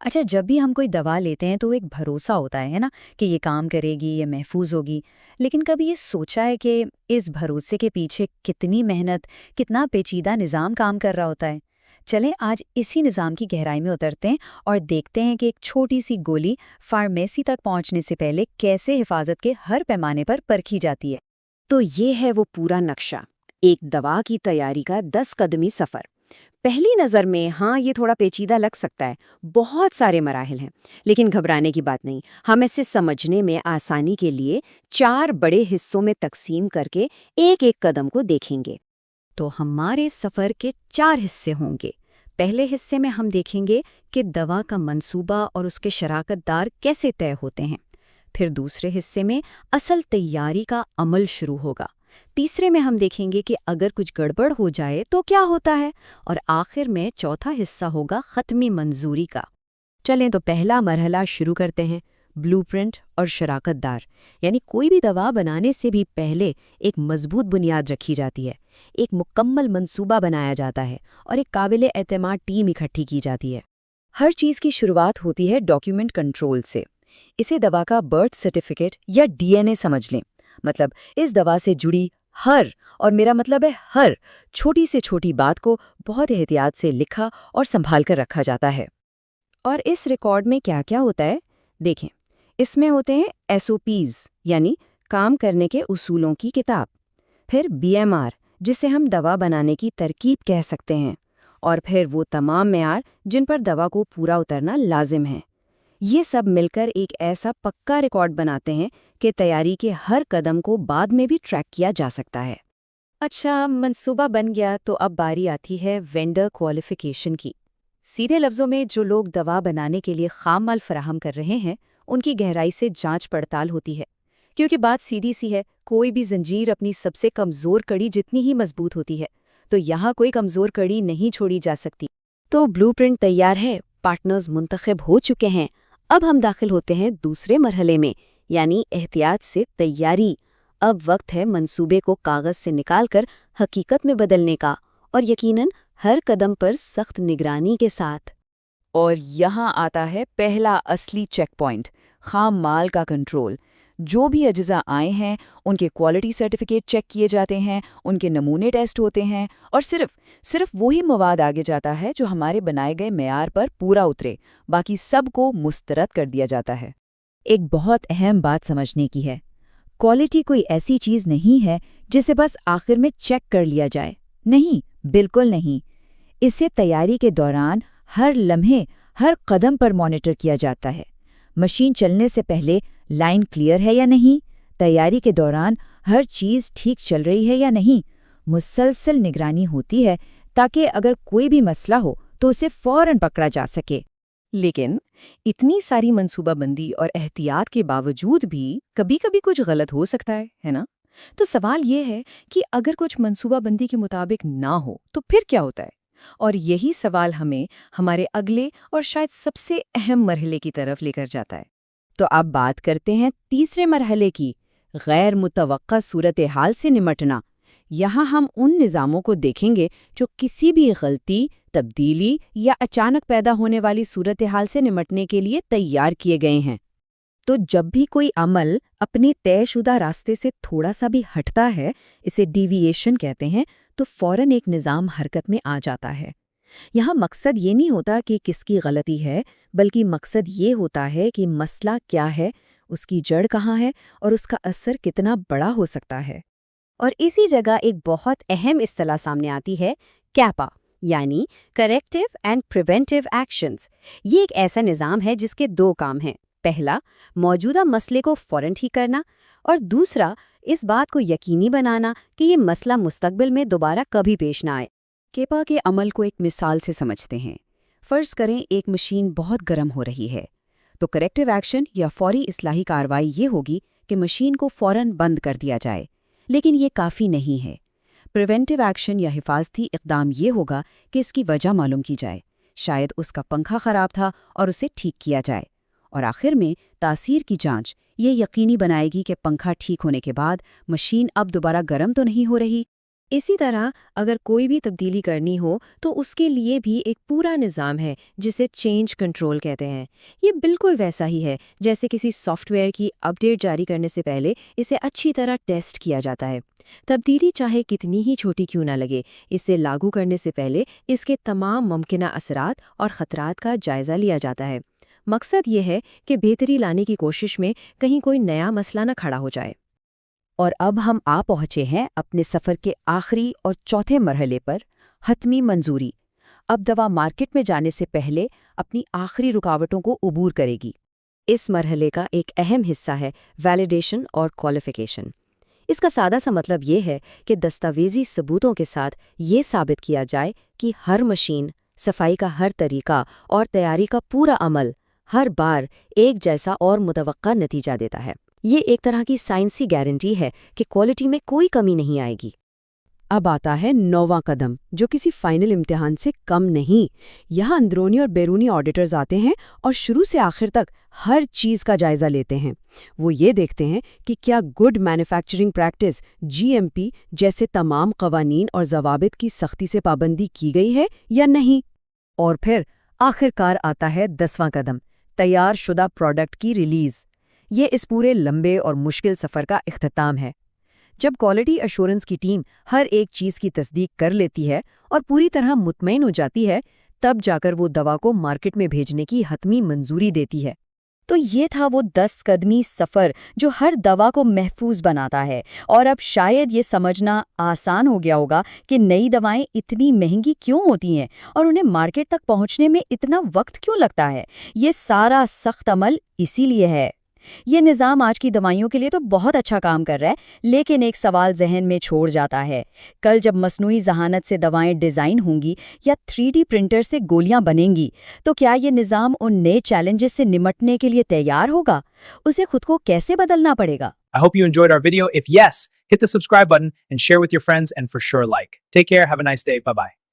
अच्छा, जब भी हम कोई दवा लेते हैं तो एक भरोसा होता है ना, कि ये काम करेगी, ये महफूज होगी। लेकिन कभी ये सोचा है कि इस भरोसे के पीछे कितनी मेहनत, कितना पेचीदा निज़ाम काम कर रहा होता है? चलें आज इसी निज़ाम की गहराई में उतरते हैं और देखते हैं कि एक छोटी सी गोली फार्मेसी तक पहुंचने से पहले कैसे हिफाजत के हर पैमाने पर परखी जाती है। तो ये है वो पूरा नक्शा, एक दवा की तैयारी का 10 कदमी सफ़र। पहली नज़र में हाँ ये थोड़ा पेचीदा लग सकता है, बहुत सारे मराहिल हैं। लेकिन घबराने की बात नहीं, हम इसे समझने में आसानी के लिए 4 बड़े हिस्सों में तकसीम करके एक एक कदम को देखेंगे। तो हमारे सफ़र के 4 हिस्से होंगे। पहले हिस्से में हम देखेंगे कि दवा का मंसूबा और उसके शराकतदार कैसे तय होते हैं। फिर दूसरे हिस्से में असल तैयारी का अमल शुरू होगा। तीसरे में हम देखेंगे कि अगर कुछ गड़बड़ हो जाए तो क्या होता है। और आखिर में चौथा हिस्सा होगा ख़त्मी मंजूरी का। चलें तो पहला मरहला शुरू करते हैं, ब्लूप्रिंट और शराकतदार। यानी कोई भी दवा बनाने से भी पहले एक मजबूत बुनियाद रखी जाती है, एक मुकम्मल मंसूबा बनाया जाता है और एक काबिल एतमाद टीम इकट्ठी की जाती है। हर चीज़ की शुरुआत होती है डॉक्यूमेंट कंट्रोल से। इसे दवा का बर्थ सर्टिफिकेट या डीएनए समझ लें। मतलब इस दवा से जुड़ी हर, और मेरा मतलब है हर, छोटी से छोटी बात को बहुत एहतियात से लिखा और संभाल कर रखा जाता है। और इस रिकॉर्ड में क्या क्या होता है देखें। इसमें होते हैं एसओपीज़ यानी काम करने के उसूलों की किताब, फिर बीएमआर जिसे हम दवा बनाने की तरकीब कह सकते हैं, और फिर वो तमाम मेयार जिन पर दवा को पूरा उतरना लाजिम है। ये सब मिलकर एक ऐसा पक्का रिकॉर्ड बनाते हैं कि तैयारी के हर कदम को बाद में भी ट्रैक किया जा सकता है। अच्छा, मंसूबा बन गया तो अब बारी आती है वेंडर क्वालिफिकेशन की। सीधे लफ्ज़ों में जो लोग दवा बनाने के लिए खाम माल फराहम कर रहे हैं, उनकी गहराई से जांच पड़ताल होती है। क्योंकि बात सीधी सी है, कोई भी जंजीर अपनी सबसे कमज़ोर कड़ी जितनी ही मजबूत होती है, तो यहाँ कोई कमज़ोर कड़ी नहीं छोड़ी जा सकती। तो ब्लूप्रिंट तैयार है, पार्टनर्स मुंतखब हो चुके हैं। अब हम दाखिल होते हैं दूसरे मरहले में, यानी एहतियात से तैयारी। अब वक्त है मंसूबे को कागज़ से निकालकर हकीकत में बदलने का, और यकीनन हर कदम पर सख्त निगरानी के साथ। और यहाँ आता है पहला असली चेक पॉइंट, खाम माल का कंट्रोल। जो भी अज्जा आए हैं उनके क्वालिटी सर्टिफिकेट चेक किए जाते हैं, उनके नमूने टेस्ट होते हैं, और सिर्फ वही मवाद आगे जाता है जो हमारे बनाए गए मेयार पर पूरा उतरे। बाकी सब को मुस्तरद कर दिया जाता है। एक बहुत अहम बात समझने की है, क्वालिटी कोई ऐसी चीज़ नहीं है जिसे बस आखिर में चेक कर लिया जाए। नहीं, बिल्कुल नहीं। इसे तैयारी के दौरान हर लम्हे, हर कदम पर मॉनिटर किया जाता है। मशीन चलने से पहले लाइन क्लियर है या नहीं, तैयारी के दौरान हर चीज़ ठीक चल रही है या नहीं। मुसलसल निगरानी होती है ताकि अगर कोई भी मसला हो तो उसे फौरन पकड़ा जा सके। लेकिन इतनी सारी मंसूबाबंदी और एहतियात के बावजूद भी कभी-कभी कुछ गलत हो सकता है ना? तो सवाल ये है कि अगर कुछ मंसूबाबंदी के मुताबिक ना हो तो फिर क्या होता है? और यही सवाल हमें हमारे अगले और शायद सबसे अहम मरहले की तरफ लेकर जाता है। तो अब बात करते हैं तीसरे मरहले की, गैर मुतवक्का सूरत हाल से निमटना। यहाँ हम उन निज़ामों को देखेंगे जो किसी भी गलती, तब्दीली या अचानक पैदा होने वाली सूरत हाल से निमटने के लिए तैयार किए गए हैं। तो जब भी कोई अमल अपने तयशुदा रास्ते से थोड़ा सा भी हटता है, इसे डिविएशन कहते हैं, तो फौरन एक निज़ाम हरकत में आ जाता है। यहाँ मकसद ये नहीं होता कि किसकी गलती है, बल्कि मकसद ये होता है कि मसला क्या है, उसकी जड़ कहाँ है और उसका असर कितना बड़ा हो सकता है। और इसी जगह एक बहुत अहम इस्तिलाह सामने आती है, कैपा, यानी करेक्टिव एंड प्रिवेंटिव एक्शंस। ये एक ऐसा निज़ाम है जिसके 2 काम हैं। पहला, मौजूदा मसले को फौरन ठीक करना, और दूसरा, इस बात को यकीनी बनाना कि ये मसला मुस्तकबिल में दोबारा कभी पेश ना आए। केपा के अमल को एक मिसाल से समझते हैं। फ़र्ज़ करें एक मशीन बहुत गर्म हो रही है, तो करेक्टिव एक्शन या फौरी इस्लाही कार्रवाई ये होगी कि मशीन को फ़ौरन बंद कर दिया जाए। लेकिन ये काफ़ी नहीं है। प्रिवेंटिव एक्शन या हिफाजती इक़दाम ये होगा कि इसकी वजह मालूम की जाए। शायद उसका पंखा ख़राब था और उसे ठीक किया जाए। और आखिर में तासीर की जांच ये यकीनी बनाएगी कि पंखा ठीक होने के बाद मशीन अब दोबारा गर्म तो नहीं हो रही। اسی طرح اگر کوئی بھی تبدیلی کرنی ہو تو اس کے لیے بھی ایک پورا نظام ہے جسے چینج کنٹرول کہتے ہیں۔ یہ بالکل ویسا ہی ہے جیسے کسی سافٹ ویئر کی اپ ڈیٹ جاری کرنے سے پہلے اسے اچھی طرح ٹیسٹ کیا جاتا ہے۔ تبدیلی چاہے کتنی ہی چھوٹی کیوں نہ لگے، اسے لاگو کرنے سے پہلے اس کے تمام ممکنہ اثرات اور خطرات کا جائزہ لیا جاتا ہے۔ مقصد یہ ہے کہ بہتری لانے کی کوشش میں کہیں کوئی نیا مسئلہ نہ کھڑا ہو جائے۔ اور اب ہم پہنچے ہیں اپنے سفر کے آخری اور چوتھے مرحلے پر، حتمی منظوری۔ اب دوا مارکیٹ میں جانے سے پہلے اپنی آخری رکاوٹوں کو عبور کرے گی۔ اس مرحلے کا ایک اہم حصہ ہے ویلیڈیشن اور کوالیفیکیشن۔ اس کا سادہ سا مطلب یہ ہے کہ دستاویزی ثبوتوں کے ساتھ یہ ثابت کیا جائے کہ ہر مشین، صفائی کا ہر طریقہ اور تیاری کا پورا عمل ہر بار ایک جیسا اور متوقع نتیجہ دیتا ہے۔ یہ ایک طرح کی سائنسی گارنٹی ہے کہ کوالٹی میں کوئی کمی نہیں آئے گی۔ اب آتا ہے 9واں قدم، جو کسی فائنل امتحان سے کم نہیں۔ یہاں اندرونی اور بیرونی آڈیٹرز آتے ہیں اور شروع سے آخر تک ہر چیز کا جائزہ لیتے ہیں۔ وہ یہ دیکھتے ہیں کہ کیا گڈ مینوفیکچرنگ پریکٹس GMP جیسے تمام قوانین اور ضوابط کی سختی سے پابندی کی گئی ہے یا نہیں۔ اور پھر آخر کار آتا ہے 10واں قدم، تیار شدہ پروڈکٹ کی ریلیز۔ یہ اس پورے لمبے اور مشکل سفر کا اختتام ہے۔ جب کوالٹی ایشورنس کی ٹیم ہر ایک چیز کی تصدیق کر لیتی ہے اور پوری طرح مطمئن ہو جاتی ہے، تب جا کر وہ دوا کو مارکیٹ میں بھیجنے کی حتمی منظوری دیتی ہے۔ تو یہ تھا وہ 10 قدمی سفر جو ہر دوا کو محفوظ بناتا ہے۔ اور اب شاید یہ سمجھنا آسان ہو گیا ہوگا کہ نئی دوائیں اتنی مہنگی کیوں ہوتی ہیں اور انہیں مارکیٹ تک پہنچنے میں اتنا وقت کیوں لگتا ہے۔ یہ سارا سخت عمل اسی لیے ہے۔ یہ نظام آج کی دوائیوں کے لیے تو بہت اچھا کام کر رہا ہے، لیکن ایک سوال ذہن میں چھوڑ جاتا ہے۔ کل جب مصنوعی ذہانت سے دوائیں ڈیزائن ہوں گی یا 3D پرنٹر سے گولیاں بنیں گی، تو کیا یہ نظام ان نئے چیلنجز سے نمٹنے کے لیے تیار ہوگا؟ اسے خود کو کیسے بدلنا پڑے گا؟ I hope you enjoyed our video. If yes, hit the subscribe button and share with your friends, and for sure like. Take care, have a nice day, bye-bye.